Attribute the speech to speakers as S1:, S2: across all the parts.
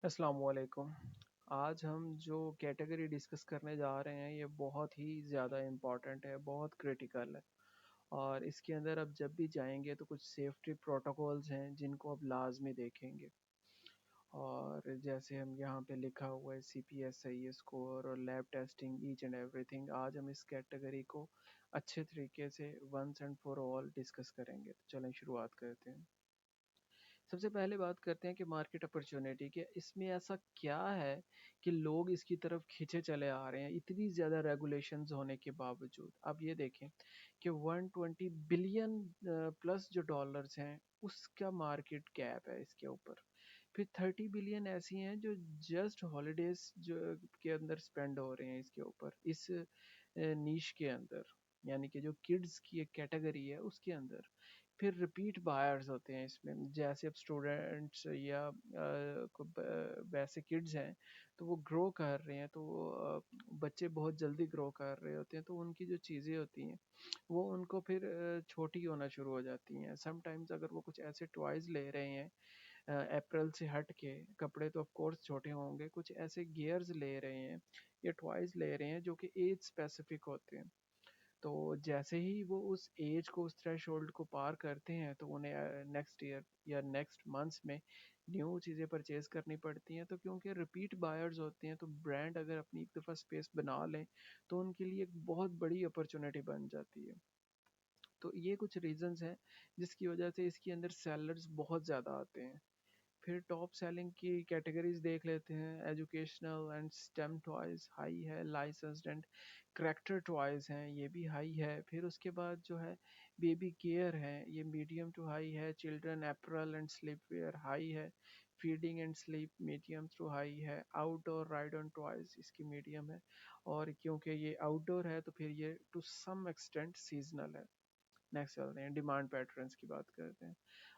S1: अस्सलाम वालेकुम। आज हम जो कैटेगरी डिस्कस करने जा रहे हैं ये बहुत ही ज़्यादा इम्पोर्टेंट है, बहुत क्रिटिकल है। और इसके अंदर अब जब भी जाएंगे तो कुछ सेफ्टी प्रोटोकॉल्स हैं जिनको अब लाजमी देखेंगे। और जैसे हम यहाँ पे लिखा हुआ है CPSI स्कोर और lab testing each and everything, आज हम इस कैटेगरी को अच्छे तरीके से once and for all discuss करेंगे। तो चलें शुरुआत करते हैं। सबसे पहले बात करते हैं कि मार्केट अपॉर्चुनिटी के इसमें ऐसा क्या है कि लोग इसकी तरफ खींचे चले आ रहे हैं इतनी ज़्यादा रेगुलेशंस होने के बावजूद। अब ये देखें कि 120 बिलियन प्लस जो डॉलर्स हैं उसका मार्केट कैप है इसके ऊपर। फिर 30 बिलियन ऐसी हैं जो जस्ट हॉलीडेज जो के अंदर स्पेंड हो रहे हैं इसके ऊपर, इस नीश के अंदर, यानी कि जो किड्स की एक कैटेगरी है उसके अंदर। फिर रिपीट बायर्स होते हैं इसमें, जैसे अब स्टूडेंट्स या वैसे किड्स हैं तो वो ग्रो कर रहे हैं, तो बच्चे बहुत जल्दी ग्रो कर रहे होते हैं, तो उनकी जो चीज़ें होती हैं वो उनको फिर छोटी होना शुरू हो जाती हैं। समटाइम्स अगर वो कुछ ऐसे टॉयज़ ले रहे हैं अप्रैल से हट के, कपड़े तो ऑफ कोर्स छोटे होंगे, कुछ ऐसे गियर्स ले रहे हैं या टॉयज़ ले रहे हैं जो कि एज स्पेसिफिक होते हैं। तो जैसे ही वो उस एज को, उस थ्रेशोल्ड को पार करते हैं तो उन्हें नेक्स्ट ईयर या नेक्स्ट मंथ्स में न्यू चीज़ें परचेज करनी पड़ती हैं। तो क्योंकि रिपीट बायर्स होते हैं तो ब्रांड अगर अपनी एक दफ़ा स्पेस बना लें तो उनके लिए एक बहुत बड़ी अपॉर्चुनिटी बन जाती है। तो ये कुछ रीजंस हैं जिसकी वजह से इसके अंदर सेलर्स बहुत ज़्यादा आते हैं। फिर टॉप सेलिंग की कैटेगरीज देख लेते हैं। Educational and stem toys high है, लाइसेंस्ड एंड करेक्टर टॉयज हैं ये भी हाई है। फिर उसके बाद जो है बेबी केयर है, ये मीडियम टू हाई है। Children apparel and sleepwear high है। Feeding and sleep medium to high है। आउटडोर राइड ऑन टॉयज इसकी मीडियम है। और क्योंकि ये आउटडोर है तो फिर ये टू सम एक्सटेंट सीजनल है। नेक्स्ट चलते हैं, डिमांड पैटर्न्स की बात करते हैं।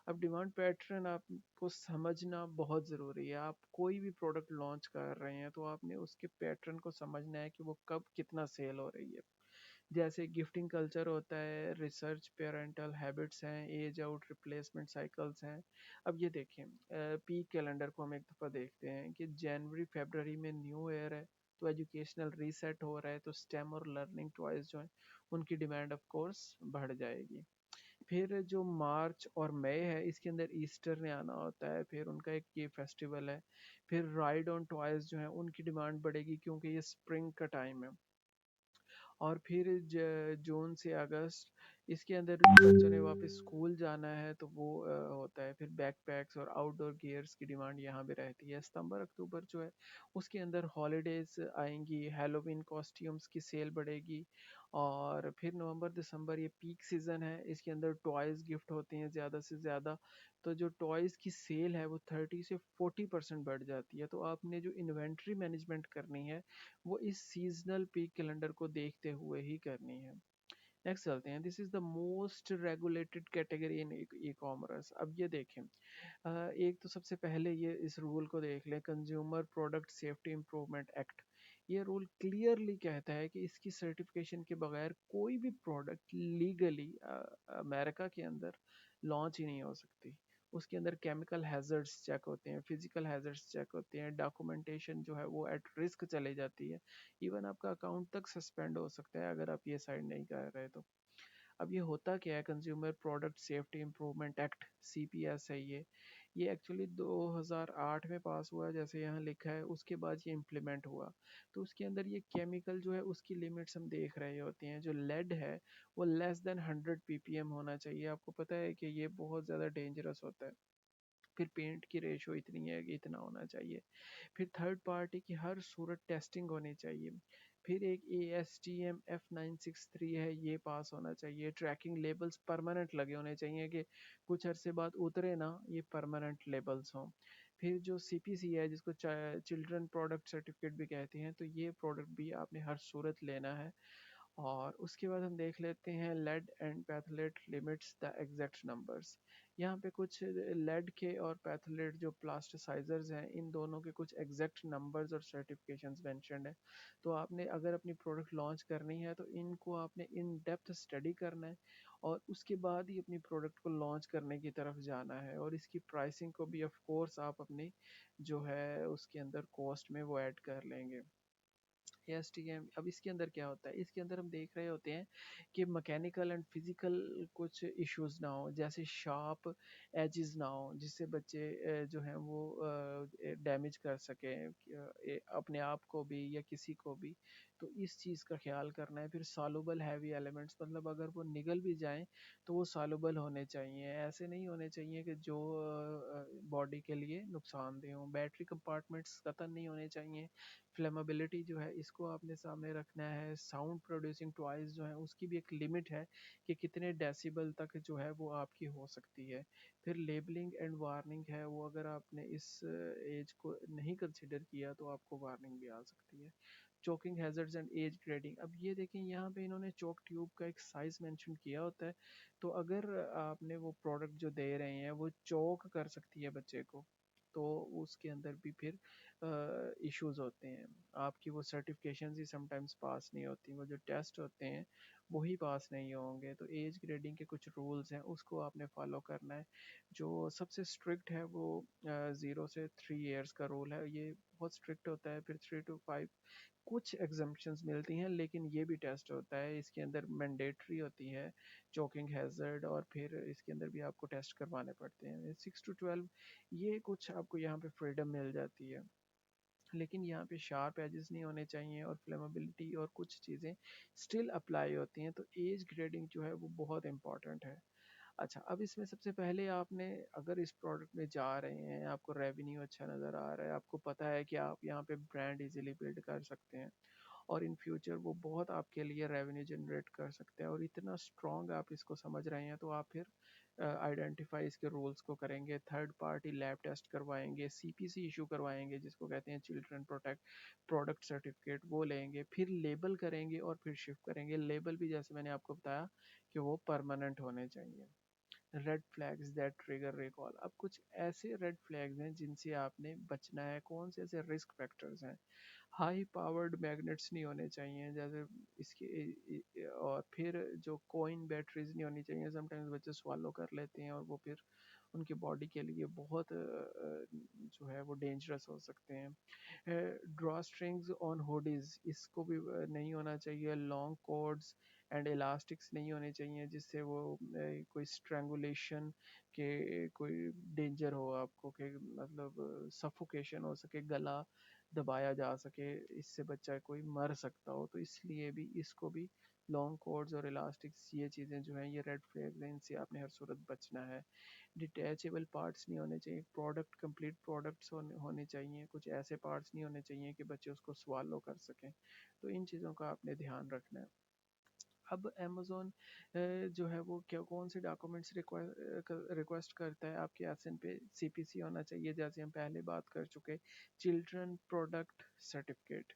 S1: अब डिमांड पैटर्न आपको समझना बहुत ज़रूरी है। आप कोई भी प्रोडक्ट लॉन्च कर रहे हैं तो आपने उसके पैटर्न को समझना है कि वो कब कितना सेल हो रही है। जैसे गिफ्टिंग कल्चर होता है, रिसर्च पेरेंटल हैबिट्स हैं, एज आउट रिप्लेसमेंट साइकिल्स हैं। अब ये देखें, पीक कैलेंडर को हम एक दफ़ा देखते हैं कि जनवरी फरवरी में न्यू ईयर है तो एजुकेशनल रीसेट हो रहा है, तो स्टेम और लर्निंग टॉयज जो हैं उनकी डिमांड ऑफ कोर्स बढ़ जाएगी। फिर जो मार्च और मई है इसके अंदर ईस्टर ने आना होता है, फिर उनका एक ये फेस्टिवल है। फिर राइड ऑन टॉयज जो है उनकी डिमांड बढ़ेगी क्योंकि ये स्प्रिंग का टाइम है। और फिर जून से अगस्त इसके अंदर बच्चों ने वापस स्कूल जाना है तो वो होता है। फिर बैकपैक्स और आउटडोर गियर्स की डिमांड यहाँ पे रहती है। सितंबर अक्टूबर जो है उसके अंदर हॉलीडेज आएंगी, हेलोवीन कॉस्ट्यूम्स की सेल बढ़ेगी। और फिर नवंबर दिसंबर ये पीक सीजन है, इसके अंदर टॉयज गिफ्ट होते हैं ज़्यादा से ज़्यादा। तो जो टॉयज़ की सेल है वो 30 से 40% बढ़ जाती है। तो आपने जो इन्वेंट्री मैनेजमेंट करनी है वो इस सीजनल पीक कैलेंडर को देखते हुए ही करनी है। नेक्स्ट चलते हैं, this is the most regulated category in e commerce. अब ये देखें, एक तो सबसे पहले ये इस रूल को देख लें, consumer product safety improvement act. ये रूल क्लियरली कहता है कि इसकी सर्टिफिकेशन के बगैर कोई भी प्रोडक्ट लीगली अमेरिका के अंदर लॉन्च ही नहीं हो सकती। उसके अंदर केमिकल हैजर्ड्स चेक होते हैं, फिजिकल हैजर्ड्स चेक होते हैं, डॉक्यूमेंटेशन जो है वो एट रिस्क चले जाती है। इवन आपका अकाउंट तक सस्पेंड हो सकता है अगर आप ये साइड नहीं कर रहे तो। अब ये होता क्या है, consumer product safety improvement act, CPS है ये एक्चुअली 2008 में पास हुआ जैसे यहाँ लिखा है, उसके बाद ये इम्प्लीमेंट हुआ। तो उसके अंदर ये केमिकल जो है उसकी लिमिट्स हम देख रहे होते हैं। जो लेड है वो लेस देन 100 ppm होना चाहिए। आपको पता है कि ये बहुत ज़्यादा डेंजरस होता है। फिर पेंट की रेशो इतनी है कि इतना होना चाहिए। फिर थर्ड पार्टी की हर सूरत टेस्टिंग होनी चाहिए। फिर एक ASTM F963 है, ये पास होना चाहिए। ट्रैकिंग लेबल्स परमानेंट लगे होने चाहिए कि कुछ अरसे बाद उतरे ना, ये परमानेंट लेबल्स हों। फिर जो CPC है जिसको चिल्ड्रन प्रोडक्ट सर्टिफिकेट भी कहते हैं, तो ये प्रोडक्ट भी आपने हर सूरत लेना है। और उसके बाद हम देख लेते हैं lead and phthalate limits the exact numbers. यहाँ पे कुछ लेड के और पैथोलेट जो प्लास्टिसाइजर्स हैं, इन दोनों के कुछ एग्जैक्ट नंबर्स और सर्टिफिकेशंस मेंशन्ड है। तो आपने अगर अपनी प्रोडक्ट लॉन्च करनी है तो इनको आपने इन डेप्थ स्टडी करना है, और उसके बाद ही अपनी प्रोडक्ट को लॉन्च करने की तरफ जाना है। और इसकी प्राइसिंग को भी ऑफ कोर्स आप अपनी जो है उसके अंदर कॉस्ट में वो ऐड कर लेंगे। यस, ठीक है। अब इसके अंदर क्या होता है, इसके अंदर हम देख रहे होते हैं कि मैकेनिकल एंड फिजिकल कुछ इश्यूज ना हो, जैसे शार्प एजेस ना हो जिससे बच्चे जो हैं वो डैमेज कर सकें अपने आप को भी या किसी को भी। तो इस चीज़ का ख्याल करना है। फिर सॉल्युबल हैवी एलिमेंट्स, मतलब अगर वो निगल भी जाएं तो वो सॉल्युबल होने चाहिए, ऐसे नहीं होने चाहिए कि जो बॉडी के लिए नुकसानदेह हों। बैटरी कंपार्टमेंट्स कतन नहीं होने चाहिए। फ्लेमेबिलिटी जो है इसको आपने सामने रखना है। साउंड प्रोड्यूसिंग टॉयज जो है उसकी भी एक लिमिट है कि कितने डेसिबल तक जो है वो आपकी हो सकती है। फिर लेबलिंग एंड वार्निंग है, वो अगर आपने इस एज को नहीं कंसिडर किया तो आपको वार्निंग भी आ सकती है। Choking hazards and age grading, अब ये देखें यहाँ पे इन्होंने चोक ट्यूब का एक साइज मेंशन किया होता है। तो अगर आपने वो प्रोडक्ट जो दे रहे हैं वो चोक कर सकती है बच्चे को, तो उसके अंदर भी फिर इश्यूज होते हैं। आपकी वो सर्टिफिकेशन ही समटाइम्स पास नहीं होती, वो जो टेस्ट होते हैं वही पास नहीं होंगे। तो एज ग्रेडिंग के कुछ रूल्स हैं उसको आपने फॉलो करना है। जो सबसे स्ट्रिक्ट है वो 0 से 3 ईयर्स का रूल है, ये बहुत स्ट्रिक्ट होता है। फिर 3 to 5 कुछ एग्जम्पशंस मिलती हैं, लेकिन ये भी टेस्ट होता है, इसके अंदर मैंडेटरी होती है चोकिंग हैजर्ड, और फिर इसके अंदर भी आपको टेस्ट करवाने पड़ते हैं। 6 to 12 ये कुछ आपको यहाँ पे फ्रीडम मिल जाती है, लेकिन यहाँ पे शार्प एजेस नहीं होने चाहिए, और फ्लेमेबिलिटी और कुछ चीज़ें स्टिल अप्लाई होती हैं। तो एज ग्रेडिंग जो है वो बहुत इंपॉर्टेंट है। अच्छा, अब इसमें सबसे पहले आपने, अगर इस प्रोडक्ट में जा रहे हैं, आपको रेवेन्यू अच्छा नज़र आ रहा है, आपको पता है कि आप यहाँ पे ब्रांड इजीली बिल्ड कर सकते हैं, और इन फ्यूचर वो बहुत आपके लिए रेवेन्यू जनरेट कर सकते हैं, और इतना स्ट्रॉन्ग आप इसको समझ रहे हैं, तो आप फिर आइडेंटिफाई इसके रोल्स को करेंगे, थर्ड पार्टी लैब टेस्ट करवाएंगे, सीपीसी इशू करवाएंगे जिसको कहते हैं चिल्ड्रन प्रोटेक्ट प्रोडक्ट सर्टिफिकेट, वो लेंगे, फिर लेबल करेंगे और फिर शिफ्ट करेंगे। लेबल भी जैसे मैंने आपको बताया कि वो परमानेंट होने चाहिए। Red flags that trigger recall, अब कुछ ऐसे रेड फ्लैग्स हैं जिनसे आपने बचना है। कौन से ऐसे रिस्क फैक्टर्स हैं, हाई पावर्ड मैग्नेट्स नहीं होने चाहिए जैसे इसके, और फिर जो कोइन बैटरीज नहीं होनी चाहिए, समटाइम्स बच्चे स्वालो कर लेते हैं और वो फिर उनकी बॉडी के लिए बहुत जो है वो डेंजरस हो सकते हैं। ड्रॉ स्ट्रिंग्स ऑन हुडीज, इसको भी नहीं होना चाहिए। लॉन्ग कॉर्ड्स एंड इलास्टिक्स नहीं होने चाहिए जिससे वो कोई स्ट्रैंगुलेशन के कोई डेंजर हो आपको, कि मतलब सफोकेशन हो सके, गला दबाया जा सके, इससे बच्चा कोई मर सकता हो। तो इसलिए भी इसको भी लॉन्ग कॉर्ड्स और इलास्टिक्स, ये चीज़ें जो हैं ये रेड फ्लैग्स हैं, इनसे आपने हर सूरत बचना है। डिटैचेबल पार्ट्स नहीं होने चाहिए, प्रोडक्ट कंप्लीट प्रोडक्ट्स होने चाहिए, कुछ ऐसे पार्ट्स नहीं होने चाहिए कि बच्चे उसको स्वालो कर सकें। तो इन चीज़ों का आपने ध्यान रखना है। अब अमेज़न जो है वो क्या कौन से डॉक्यूमेंट्स रिक्वेस्ट करता है आपके एसएन पे, सीपीसी होना चाहिए जैसे हम पहले बात कर चुके, चिल्ड्रन प्रोडक्ट सर्टिफिकेट,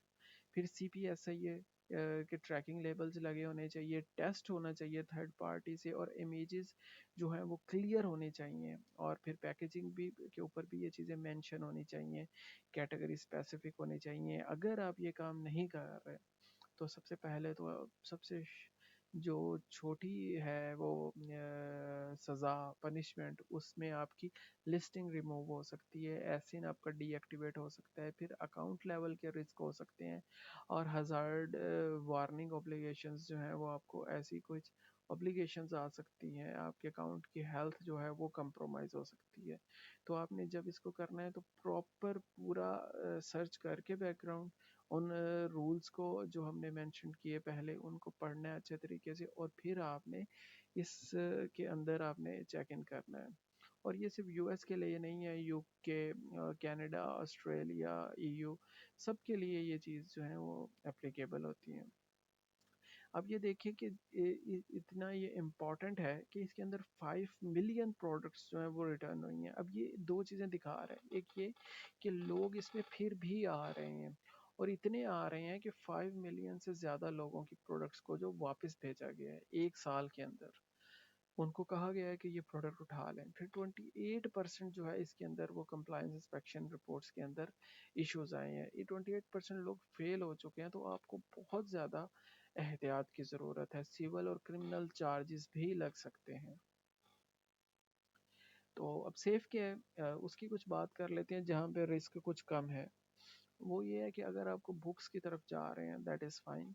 S1: फिर सीपीएसआई के ट्रैकिंग लेबल्स लगे होने चाहिए, टेस्ट होना चाहिए थर्ड पार्टी से, और इमेजेस जो है वो क्लियर होने चाहिए, और फिर पैकेजिंग भी के ऊपर भी ये चीज़ें मेंशन होनी चाहिए, कैटेगरी स्पेसिफिक होनी चाहिए। अगर आप ये काम नहीं कर रहे तो सबसे पहले तो सबसे जो छोटी है वो सज़ा पनिशमेंट, उसमें आपकी लिस्टिंग रिमूव हो सकती है, एसिन आपका डीएक्टिवेट हो सकता है, फिर अकाउंट लेवल के रिस्क हो सकते हैं, और हज़ार्ड वार्निंग ऑब्लिगेशंस जो हैं वो आपको ऐसी कुछ ऑब्लिगेशंस आ सकती हैं, आपके अकाउंट की हेल्थ जो है वो कंप्रोमाइज़ हो सकती है। तो आपने जब इसको करना है तो प्रॉपर पूरा सर्च करके बैकग्राउंड उन रूल्स को जो हमने मेंशन किए पहले उनको पढ़ना है अच्छे तरीके से, और फिर आपने इस के अंदर आपने चेक इन करना है। और ये सिर्फ यूएस के लिए नहीं है, यूके, कनाडा, ऑस्ट्रेलिया, ईयू, सब के लिए ये चीज़ जो है वो एप्लीकेबल होती है। अब ये देखिए कि इतना ये इम्पोर्टेंट है कि इसके अंदर 5 मिलियन प्रोडक्ट्स जो हैं वो रिटर्न हुई हैं। अब ये दो चीज़ें दिखा रहा है, एक ये कि लोग इसमें फिर भी आ रहे हैं, और इतने आ रहे हैं कि 5 मिलियन से ज़्यादा लोगों की प्रोडक्ट्स को जो वापस भेजा गया है 1 साल के अंदर। उनको कहा गया है कि ये प्रोडक्ट उठा लें। फिर 28% जो है इसके अंदर वो कंप्लायंस इंस्पेक्शन रिपोर्ट्स के अंदर इश्यूज आए हैं। ये 28% लोग फेल हो चुके हैं, तो आपको बहुत ज़्यादा एहतियात की ज़रूरत है। सिविल और क्रिमिनल चार्जेस भी लग सकते हैं। तो अब सेफ क्या है, उसकी कुछ बात कर लेते हैं जहाँ पे रिस्क कुछ कम है। वो ये है कि अगर आपको बुक्स की तरफ जा रहे हैं, that is fine.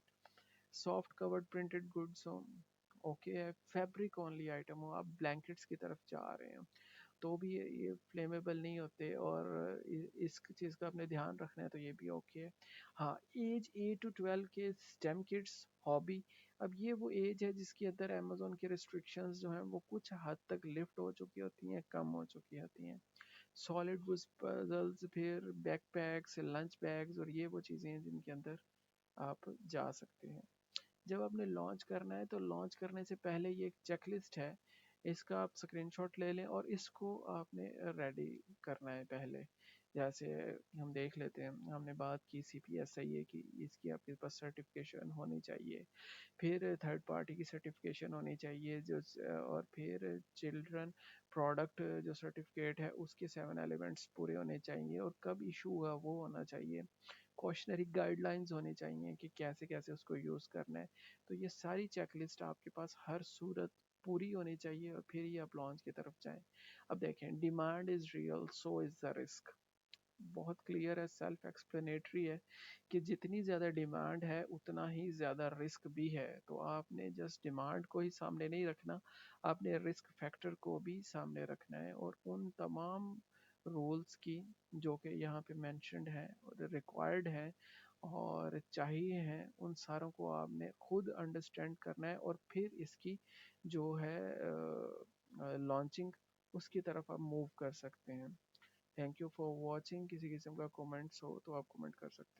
S1: Soft covered printed goods हो, ओके है। फैब्रिक ओनली आइटम हो, आप ब्लैंकेट्स की तरफ जा रहे हैं, तो भी ये फ्लेमेबल नहीं होते, और इस चीज़ का आपने ध्यान रखना है, तो ये भी ओके है। हाँ, एज 8 to 12 के स्टेम किड्स हॉबी, अब ये वो एज है जिसके अंदर अमेजोन के रिस्ट्रिक्शंस जो हैं वो कुछ हद तक लिफ्ट हो चुकी होती हैं, कम हो चुकी होती हैं। सॉलिड वुड पजल्स, फिर बैकपैक्स, लंच बैग्स, और ये वो चीज़ें हैं जिनके अंदर आप जा सकते हैं। जब आपने लॉन्च करना है, तो लॉन्च करने से पहले ये एक चेकलिस्ट है, इसका आप स्क्रीनशॉट ले लें और इसको आपने रेडी करना है पहले। जैसे हम देख लेते हैं, हमने बात की CPSIA की, इसकी आपके पास सर्टिफिकेशन होनी चाहिए। फिर थर्ड पार्टी की सर्टिफिकेशन होनी चाहिए, जो और फिर चिल्ड्रन प्रोडक्ट जो सर्टिफिकेट है उसके 7 एलिमेंट्स पूरे होने चाहिए, और कब इशू हुआ वो होना चाहिए। कॉशनरी गाइडलाइंस होनी चाहिए कि कैसे कैसे उसको यूज़ करना है। तो ये सारी चेकलिस्ट आपके पास हर सूरत पूरी होनी चाहिए, और फिर ये आप लॉन्च की तरफ जाएं। अब देखें, demand is real, so is the risk. बहुत क्लियर है, सेल्फ एक्सप्लेनेटरी है कि जितनी ज़्यादा डिमांड है उतना ही ज़्यादा रिस्क भी है। तो आपने जस्ट डिमांड को ही सामने नहीं रखना, आपने रिस्क फैक्टर को भी सामने रखना है, और उन तमाम रूल्स की जो कि यहाँ पे मेंशन्ड है और रिक्वायर्ड है और चाहिए हैं, उन सारों को आपने खुद अंडरस्टैंड करना है, और फिर इसकी जो है लॉन्चिंग, उसकी तरफ आप मूव कर सकते हैं। Thank you for watching. किसी किस्म का कमेंट्स हो तो आप कमेंट कर सकते हैं।